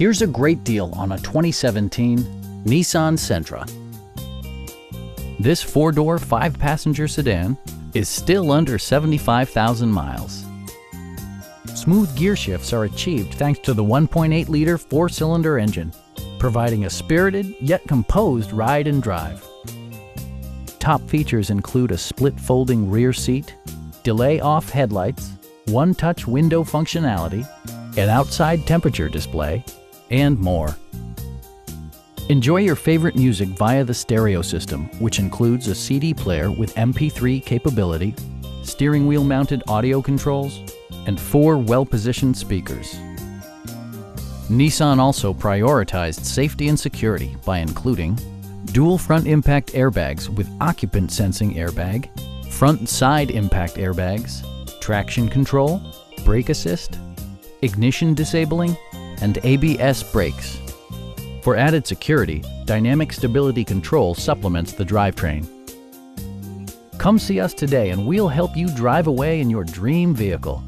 Here's a great deal on a 2017 Nissan Sentra. This four-door, five-passenger sedan is still under 75,000 miles. Smooth gear shifts are achieved thanks to the 1.8-liter four-cylinder engine, providing a spirited yet composed ride and drive. Top features include a split folding rear seat, delay-off headlights, one-touch window functionality, an outside temperature display, and more. Enjoy your favorite music via the stereo system, which includes a CD player with MP3 capability, steering wheel mounted audio controls, and 4 well-positioned speakers. Nissan also prioritized safety and security by including dual front impact airbags with occupant sensing airbag, front and side impact airbags, traction control, brake assist, ignition disabling, and ABS brakes. For added security, dynamic stability control supplements the drivetrain. Come see us today and we'll help you drive away in your dream vehicle.